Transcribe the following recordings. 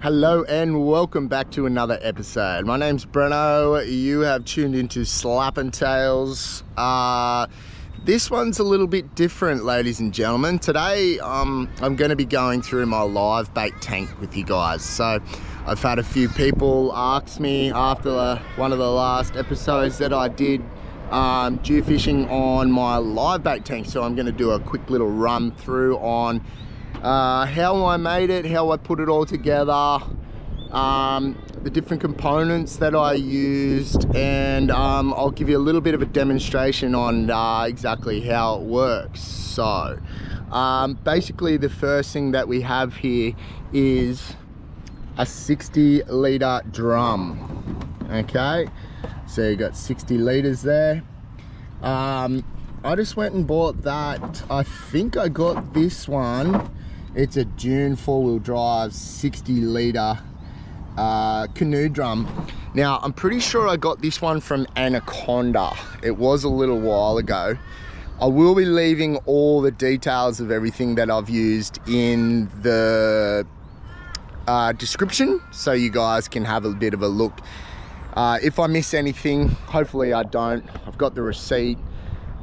Hello and welcome back to another episode. My name's Breno. You have tuned into Slappin Tales. This one's a little bit different, ladies and gentlemen. Today I'm going to be going through my live bait tank with you guys. So I've had a few people ask me after one of the last episodes that I did geofishing on my live bait tank. So I'm going to do a quick little run through on how I made it, how I put it all together, the different components that I used, and I'll give you a little bit of a demonstration on exactly how it works. So basically the first thing that we have here is a 60-litre drum. Okay, so you got 60 litres there. I just went and bought that. I think I got this one. It's a Dune 4-wheel drive 60-litre canoe drum. Now I'm pretty sure I got this one from Anaconda. It was a little while ago. I will be leaving all the details of everything that I've used in the description, so you guys can have a bit of a look. If I miss anything, hopefully I don't. I've got the receipt.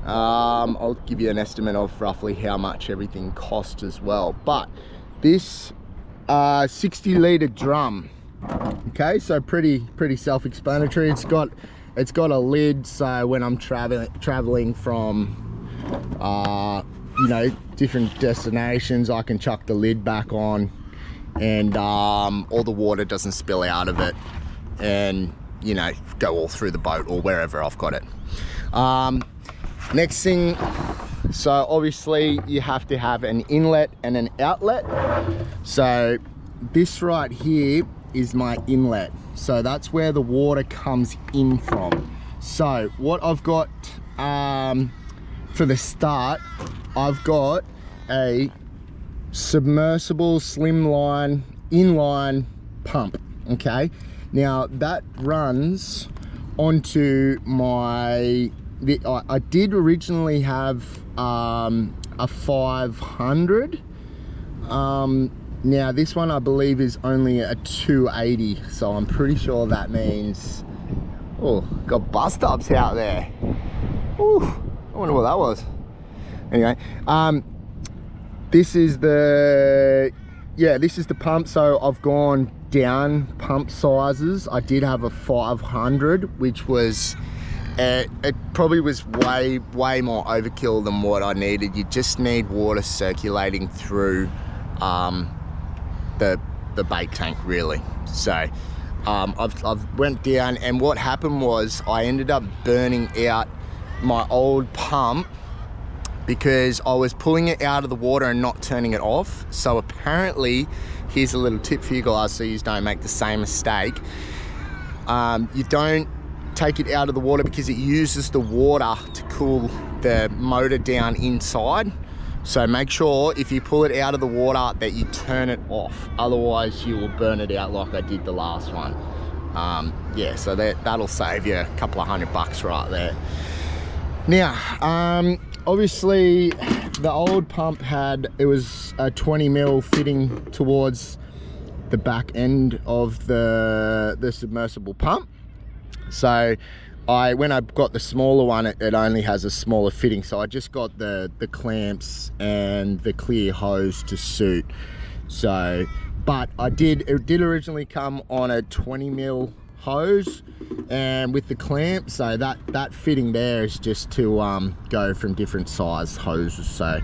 I'll give you an estimate of roughly how much everything cost as well. But this 60-litre drum, okay, so pretty self-explanatory. It's got a lid, so when I'm traveling from you know, different destinations, I can chuck the lid back on, and all the water doesn't spill out of it and, you know, go all through the boat or wherever I've got it. Next thing, so obviously you have to have an inlet and an outlet. So this right here is my inlet. So that's where the water comes in from. So what I've got for the start, I've got a submersible slimline inline pump. Okay, now that runs onto my, I did originally have a 500. Now this one I believe is only a 280, so I'm pretty sure that means, oh, got bus ups out there. Ooh, I wonder what that was. Anyway, this is the, yeah, this is the pump. So I've gone down pump sizes. I did have a 500, which was it probably was way more overkill than what I needed. You just need water circulating through the bait tank, really. So I've went down, and what happened was I ended up burning out my old pump because I was pulling it out of the water and not turning it off. So apparently, here's a little tip for you guys so you don't make the same mistake. You don't take it out of the water because it uses the water to cool the motor down inside. So make sure if you pull it out of the water that you turn it off, otherwise you will burn it out like I did the last one. Yeah, so that'll save you a couple of $100 right there. Now obviously the old pump it was a 20 mil fitting towards the back end of the submersible pump. So when I got the smaller one, it only has a smaller fitting. So I just got the clamps and the clear hose to suit. So, but it did originally come on a 20 mil hose and with the clamp. So that fitting there is just to go from different size hoses. So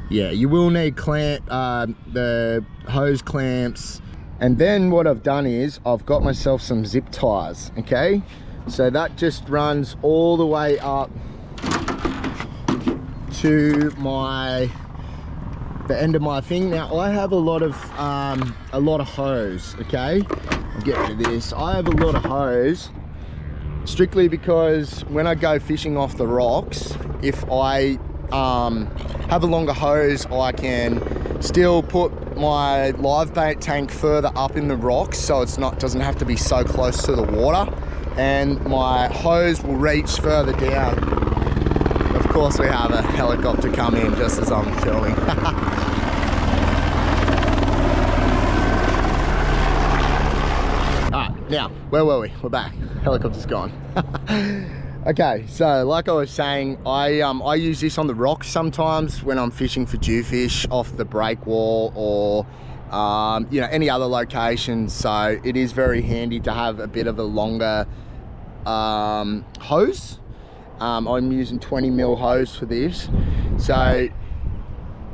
yeah, you will need the hose clamps. And then what I've done is I've got myself some zip ties, okay? So that just runs all the way up to the end of my thing. Now I have a lot of hose, okay? I'll get rid of this. I have a lot of hose strictly because when I go fishing off the rocks, if I have a longer hose, I can still put my live bait tank further up in the rocks, so doesn't have to be so close to the water, and my hose will reach further down. Of course we have a helicopter come in just as I'm filming. Now, where were we? We're back. Helicopter's gone. Okay, so like I was saying, I use this on the rocks sometimes when I'm fishing for jewfish off the break wall or you know, any other location. So it is very handy to have a bit of a longer hose. I'm using 20mm hose for this. So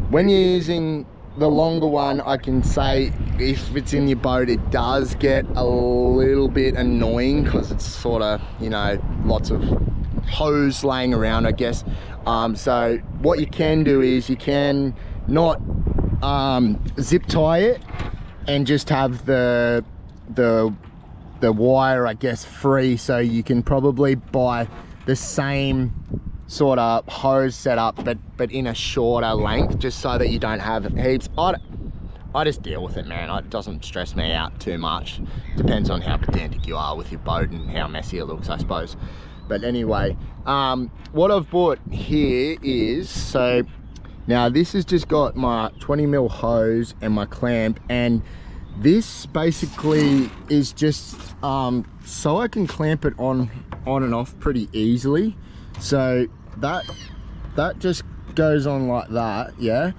when you're using the longer one, I can say if it's in your boat, it does get a little bit annoying because it's sort of, you know, lots of hose laying around, I guess. So what you can do is you can not zip tie it and just have the wire, I guess, free. So you can probably buy the same sort of hose setup but in a shorter length, just so that you don't have heaps. I just deal with it, man. It doesn't stress me out too much. Depends on how pedantic you are with your boat and how messy it looks, I suppose. But anyway, what I've bought here is, so now this has just got my 20mm hose and my clamp, and this basically is just so I can clamp it on and off pretty easily. So that just goes on like that, yeah,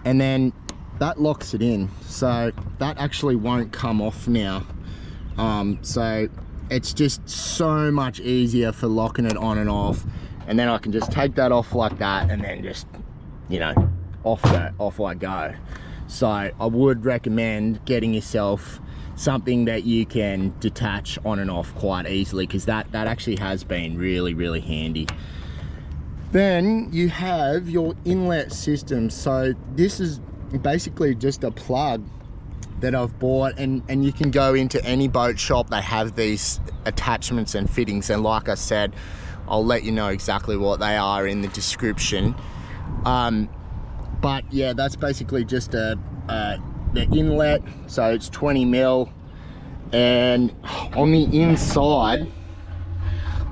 and then that locks it in, so that actually won't come off now. So it's just so much easier for locking it on and off, and then I can just take that off like that and then just, you know, off I go. So I would recommend getting yourself something that you can detach on and off quite easily, because that actually has been really handy. Then you have your inlet system. So this is basically just a plug that I've bought, and you can go into any boat shop. They have these attachments and fittings, and like I said, I'll let you know exactly what they are in the description. But yeah, that's basically just the inlet. So it's 20mm, and on the inside,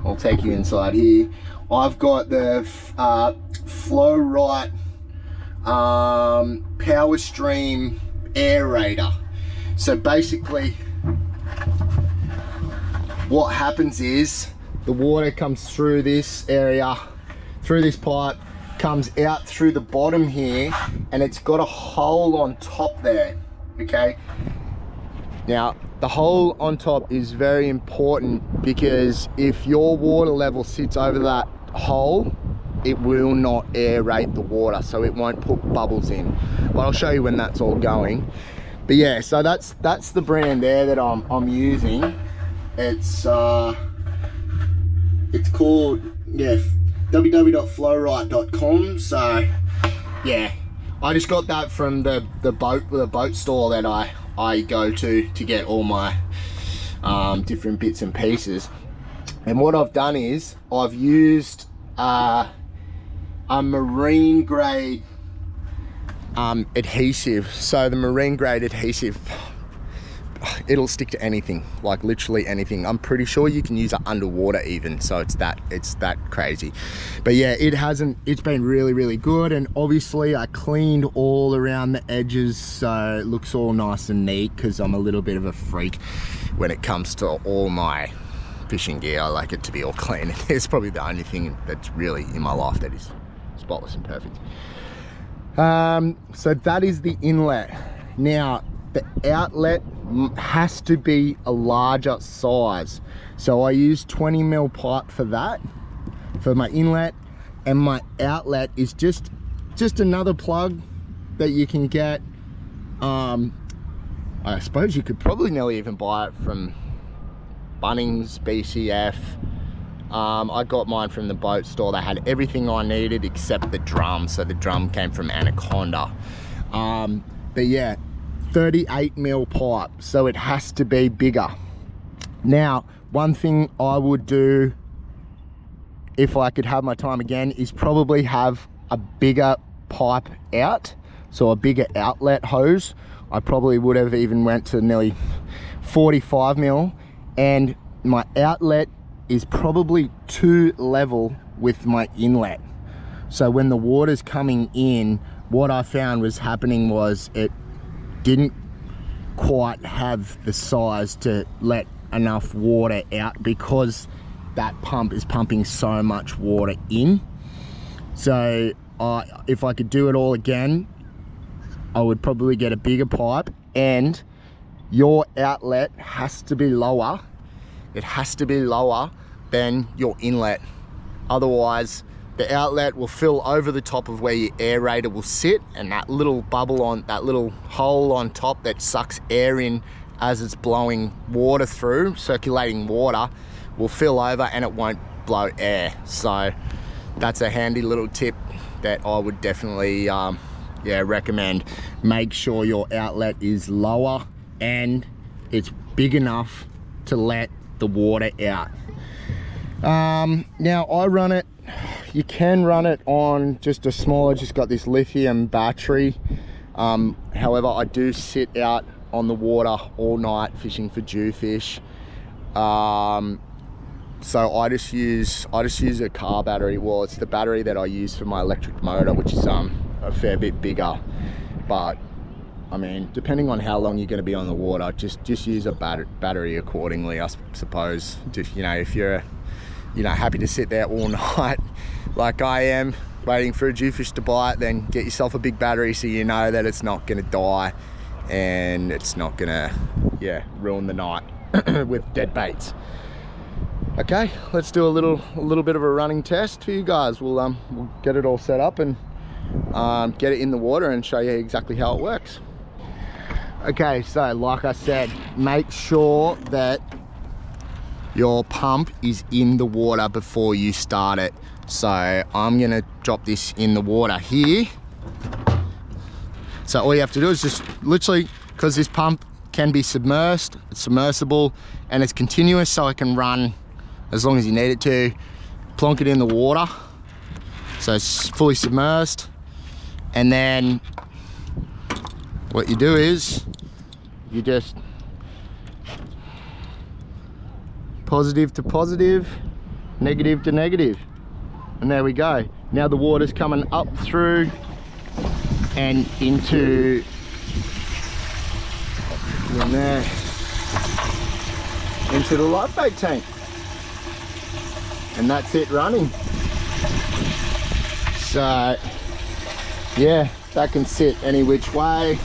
I'll take you inside here, I've got the flowrite power stream aerator. So basically what happens is the water comes through this area, through this pipe, comes out through the bottom here, and it's got a hole on top there, okay? Now, the hole on top is very important, because if your water level sits over that hole, it will not aerate the water, so it won't put bubbles in. But I'll show you when that's all going. But yeah, so that's the brand there that I'm using. It's called, yeah, www.flowrite.com. So yeah, I just got that from the boat store that I go to get all my different bits and pieces. And what I've done is I've used a marine grade adhesive. So the marine grade adhesive, it'll stick to anything, like literally anything. I'm pretty sure you can use it underwater even, so it's that crazy. But yeah, it's been really good. And obviously I cleaned all around the edges, so it looks all nice and neat, because I'm a little bit of a freak when it comes to all my fishing gear. I like it to be all clean. It's probably the only thing that's really in my life that is spotless and perfect. So that is the inlet. Now the outlet has to be a larger size, so I use 20mm pipe for that, for my inlet, and my outlet is just another plug that you can get. I suppose you could probably nearly even buy it from Bunnings, BCF. I got mine from the boat store. They had everything I needed except the drum, so the drum came from Anaconda. But yeah, 38mm pipe, so it has to be bigger. Now, one thing I would do if I could have my time again is probably have a bigger pipe out, so a bigger outlet hose. I probably would have even went to nearly 45mm, and my outlet is probably too level with my inlet. So when the water's coming in, what I found was happening was it didn't quite have the size to let enough water out because that pump is pumping so much water in. So if I could do it all again, I would probably get a bigger pipe, and your outlet has to be lower. It has to be lower than your inlet. Otherwise, the outlet will fill over the top of where your aerator will sit, and that little bubble on, that little hole on top that sucks air in as it's blowing water through, circulating water, will fill over and it won't blow air. So that's a handy little tip that I would definitely recommend. Make sure your outlet is lower and it's big enough to let the water out. Now I run it, you can run it on just a smaller, just got this lithium battery. However, I do sit out on the water all night fishing for jewfish. So I just use a car battery. Well, it's the battery that I use for my electric motor, which is a fair bit bigger. But I mean, depending on how long you're going to be on the water, just use a battery accordingly, I suppose. Just, you know, if you're happy to sit there all night like I am, waiting for a jewfish to bite, then get yourself a big battery so you know that it's not going to die and it's not going to ruin the night with dead baits. Okay, let's do a little bit of a running test for you guys. We'll get it all set up and get it in the water and show you exactly how it works. Okay, so like I said, make sure that your pump is in the water before you start it. So I'm gonna drop this in the water here. So all you have to do is just literally, because this pump can be submerged, it's submersible and it's continuous, so it can run as long as you need it to. Plonk it in the water so it's fully submerged, and then what you do is you just positive to positive, negative to negative, and there we go. Now the water's coming up through and into in there, into the live bait tank, and that's it running. So yeah, that can sit any which way,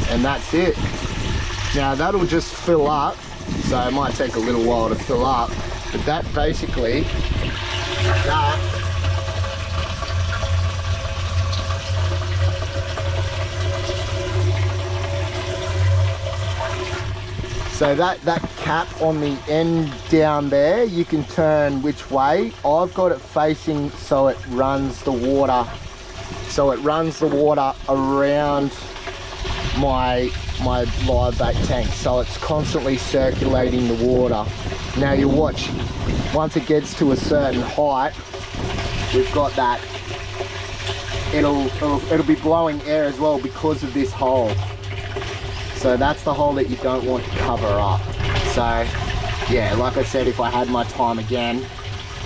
and that's it. Now that'll just fill up, so it might take a little while to fill up, but that basically, so that cap on the end down there, you can turn which way. I've got it facing so it runs the water, around my live bait tank, so it's constantly circulating the water. Now you watch, once it gets to a certain height, we've got that, it'll be blowing air as well because of this hole. So that's the hole that you don't want to cover up. So yeah, like I said, if I had my time again,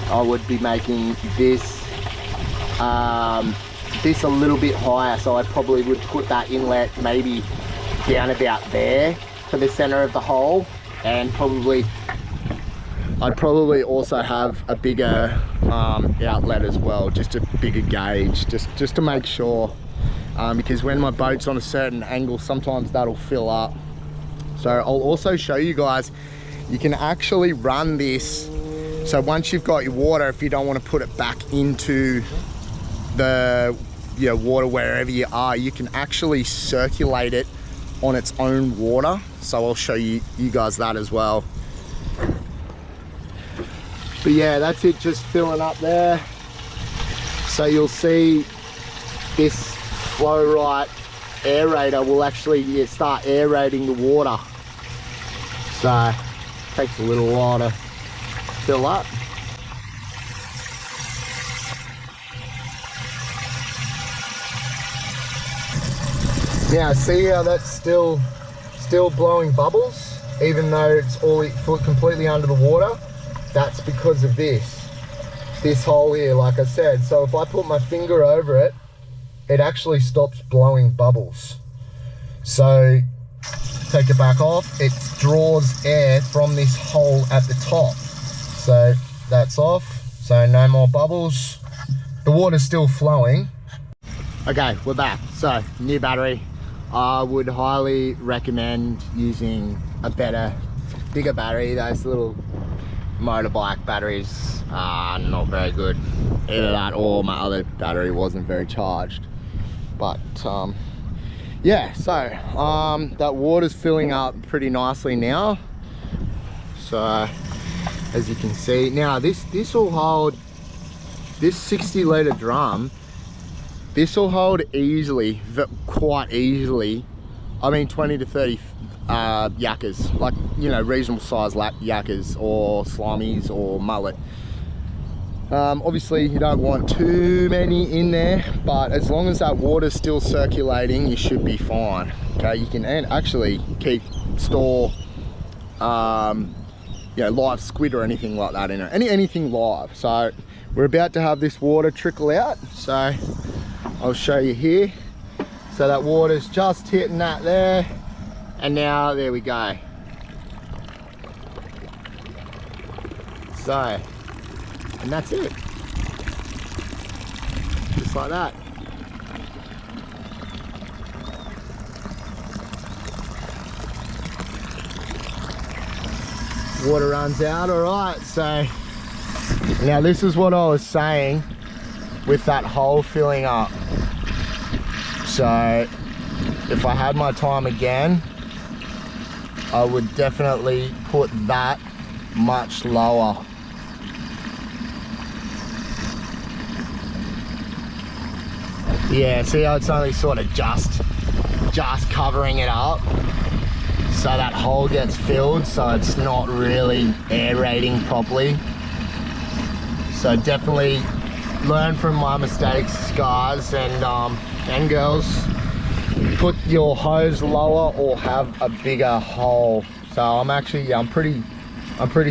I would be making this a little bit higher. So I probably would put that inlet maybe down about there for the center of the hole, and I'd probably also have a bigger outlet as well, just a bigger gauge, just to make sure. Because when my boat's on a certain angle, sometimes that'll fill up. So I'll also show you guys, you can actually run this. So once you've got your water, if you don't want to put it back into the water wherever you are, you can actually circulate it on its own water. So I'll show you guys that as well. But yeah, that's it, just filling up there. So you'll see this flowrite aerator will actually start aerating the water. So it takes a little while to fill up. Now see how that's still blowing bubbles, even though it's completely under the water? That's because of this hole here, like I said. So if I put my finger over it, it actually stops blowing bubbles. So take it back off, it draws air from this hole at the top. So that's off, so no more bubbles. The water's still flowing. Okay, we're back. So, new battery. I would highly recommend using a better, bigger battery. Those little motorbike batteries are not very good. Either that or my other battery wasn't very charged. But yeah, so that water's filling up pretty nicely now. So as you can see, now this will hold, this 60 litre drum, this will hold easily, quite easily, I mean 20 to 30 yakkers, like, you know, reasonable size yakkers or slimies or mullet. Obviously you don't want too many in there, but as long as that water's still circulating, you should be fine. Okay, you can actually store you know, live squid or anything like that in it, anything live. So we're about to have this water trickle out, so I'll show you here. So that water's just hitting that there, and now there we go. So, and that's it, just like that. Water runs out. All right, so now this is what I was saying with that hole filling up. So if I had my time again, I would definitely put that much lower. Yeah, see how it's only sort of just covering it up, so that hole gets filled, so it's not really aerating properly. So definitely learn from my mistakes, guys and girls. Put your hose lower or have a bigger hole. So I'm actually, yeah, I'm pretty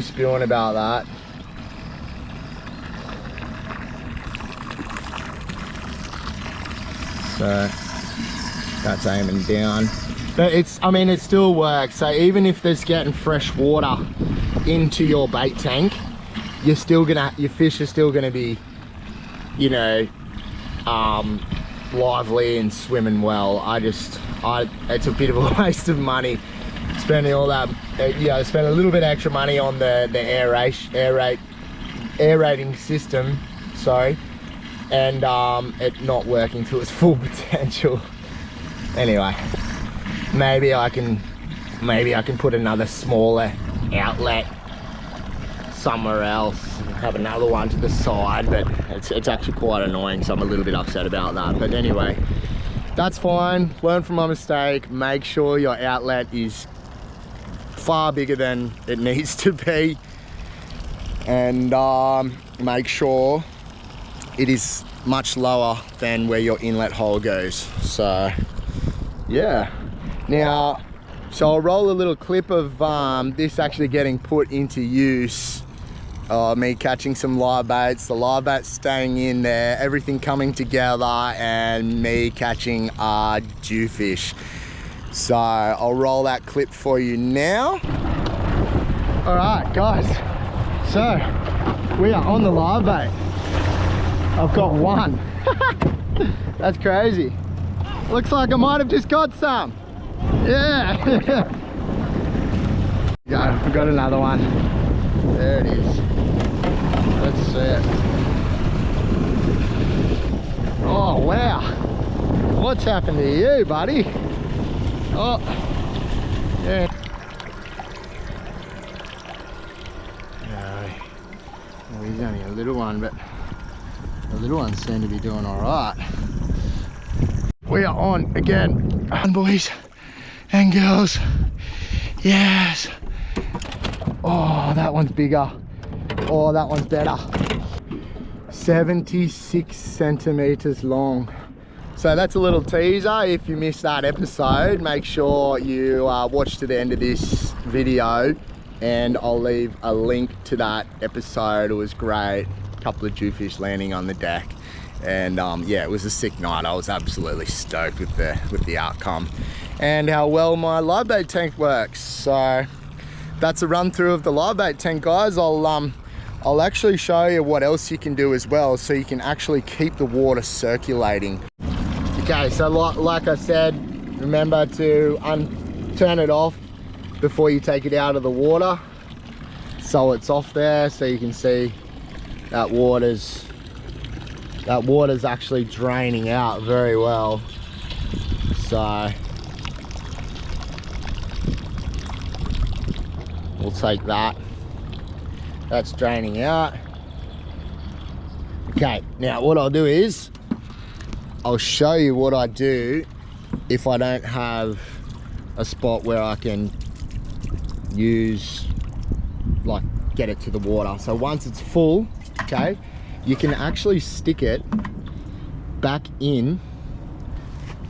spewing about that. So that's aiming down. But it's, I mean, it still works. So even if there's getting fresh water into your bait tank, you're still gonna, your fish are still gonna be, you know, lively and swimming well. it's a bit of a waste of money spending all that, you know, spend a little bit extra money on the aerating system, sorry, and it not working to its full potential. Anyway, maybe I can put another smaller outlet somewhere else, have another one to the side, but it's actually quite annoying, so I'm a little bit upset about that. But anyway, that's fine. Learn from my mistake. Make sure your outlet is far bigger than it needs to be, and make sure it is much lower than where your inlet hole goes. So yeah, now, so I'll roll a little clip of this actually getting put into use. Me catching some live baits, the live baits staying in there, everything coming together, and me catching a jewfish. So I'll roll that clip for you now. All right, guys, so we are on the live bait. I've got one. That's crazy. Looks like I might have just got some. Yeah. Yeah, we've got another one. There it is. Let's see it. Oh wow, what's happened to you, buddy? Oh yeah. No, he's only a little one, but the little ones seem to be doing all right. We are on again, boys and girls. Yes. Oh, that one's bigger. Oh, that one's better. 76 centimeters long. So that's a little teaser. If you missed that episode, make sure you watch to the end of this video, and I'll leave a link to that episode. It was great. A couple of jewfish landing on the deck, And yeah, it was a sick night. I was absolutely stoked with the outcome and how well my live bait tank works. So that's a run through of the live bait tank, guys. I'll actually show you what else you can do as well, so you can actually keep the water circulating. Okay, so like I said, remember to turn it off before you take it out of the water, so it's off there, so you can see that water's actually draining out very well. So we'll take that. That's draining out. Okay, now what I'll do is I'll show you what I do if I don't have a spot where I can use, like, get it to the water. So once it's full, okay, you can actually stick it back in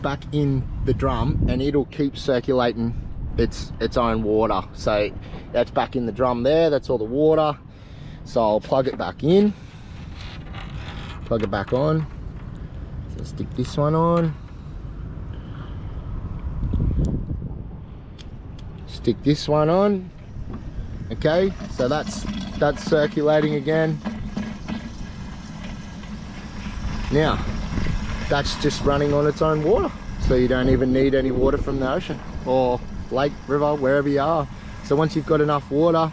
the drum, and it'll keep circulating its own water. So that's back in the drum there, that's all the water. So I'll plug it back in, plug it back on. So stick this one on, stick this one on. Okay, so that's circulating again. Now that's just running on its own water, so you don't even need any water from the ocean or lake, river, wherever you are. So once you've got enough water,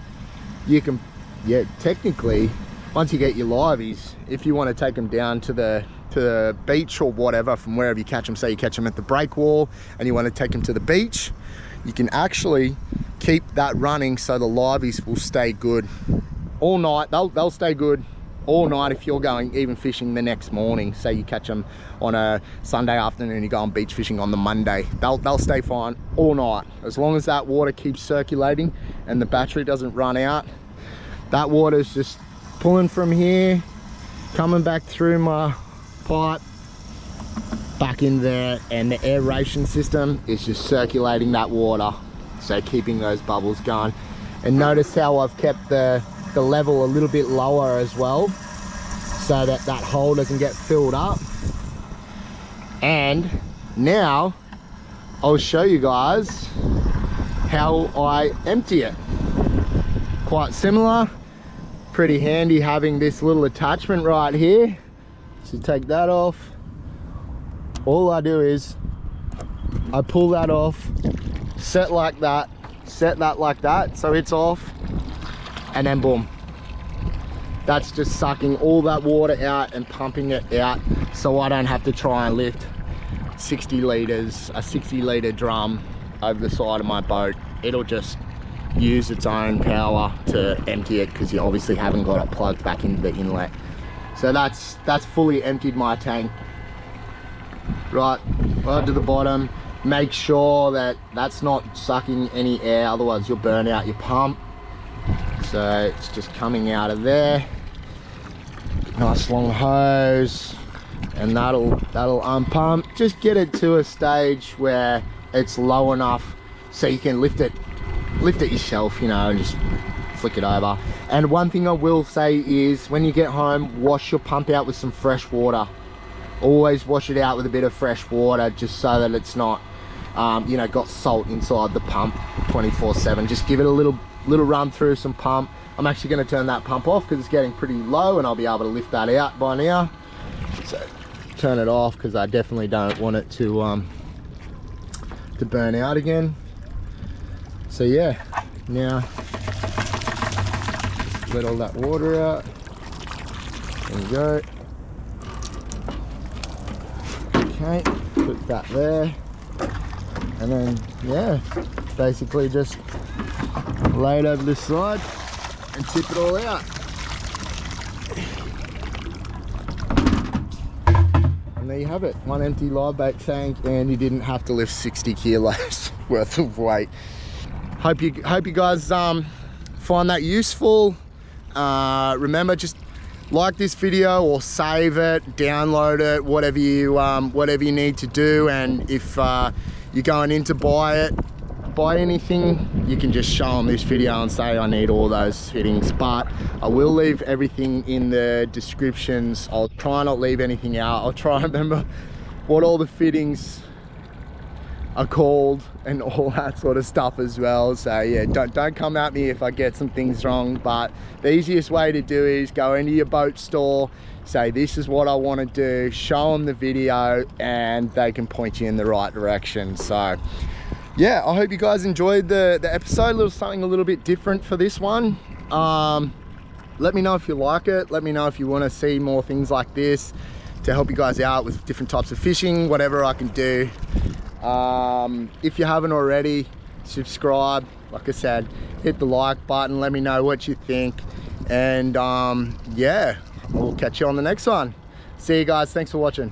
you can, yeah, technically, once you get your liveys, if you want to take them down to the beach or whatever, from wherever you catch them, say you catch them at the break wall and you want to take them to the beach, you can actually keep that running so the liveys will stay good all night. They'll stay good all night if you're going even fishing the next morning. Say you catch them on a Sunday afternoon, you go on beach fishing on the Monday, they'll stay fine all night, as long as that water keeps circulating and the battery doesn't run out. That water's just pulling from here, coming back through my pipe, back in there, and the aeration system is just circulating that water, so keeping those bubbles going. And notice how I've kept the level a little bit lower as well, so that that hole doesn't get filled up. And now I'll show you guys how I empty it. Quite similar, pretty handy having this little attachment right here. So take that off. All I do is I pull that off, set like that, set that like that, so it's off, and then boom. That's just sucking all that water out and pumping it out, so I don't have to try and lift 60 litres, a 60 litre drum over the side of my boat. It'll just use its own power to empty it, because you obviously haven't got it plugged back into the inlet. So that's fully emptied my tank. Right to the bottom. Make sure that that's not sucking any air, otherwise you'll burn out your pump. So it's just coming out of there. Nice long hose, and that'll unpump. Just get it to a stage where it's low enough so you can lift it yourself, you know, and just flick it over. And one thing I will say is, when you get home, wash your pump out with some fresh water. Always wash it out with a bit of fresh water, just so that it's not you know, got salt inside the pump 24/7. Just give it a little run through some pump. I'm actually going to turn that pump off because it's getting pretty low, and I'll be able to lift that out by now. So turn it off, because I definitely don't want it to burn out again. So yeah, now let all that water out. There we go. Okay, put that there, and then yeah, basically just lay it over this side and tip it all out. And there you have it, one empty live bait tank, and you didn't have to lift 60 kilos worth of weight. Hope you guys find that useful. Remember, just like this video or save it, download it, whatever you need to do. And if you're going in to buy it, buy anything, you can just show them this video and say I need all those fittings, but I will leave everything in the descriptions. I'll try not leave anything out. I'll try and remember what all the fittings are called and all that sort of stuff as well. So yeah, don't come at me if I get some things wrong, but the easiest way to do is go into your boat store, say this is what I want to do, show them the video, and they can point you in the right direction. So yeah, I hope you guys enjoyed the episode. Something a little bit different for this one. Let me know if you like it. Let me know if you want to see more things like this to help you guys out with different types of fishing, whatever I can do. If you haven't already, subscribe. Like I said, hit the like button, let me know what you think, and yeah, we'll catch you on the next one. See you guys, thanks for watching.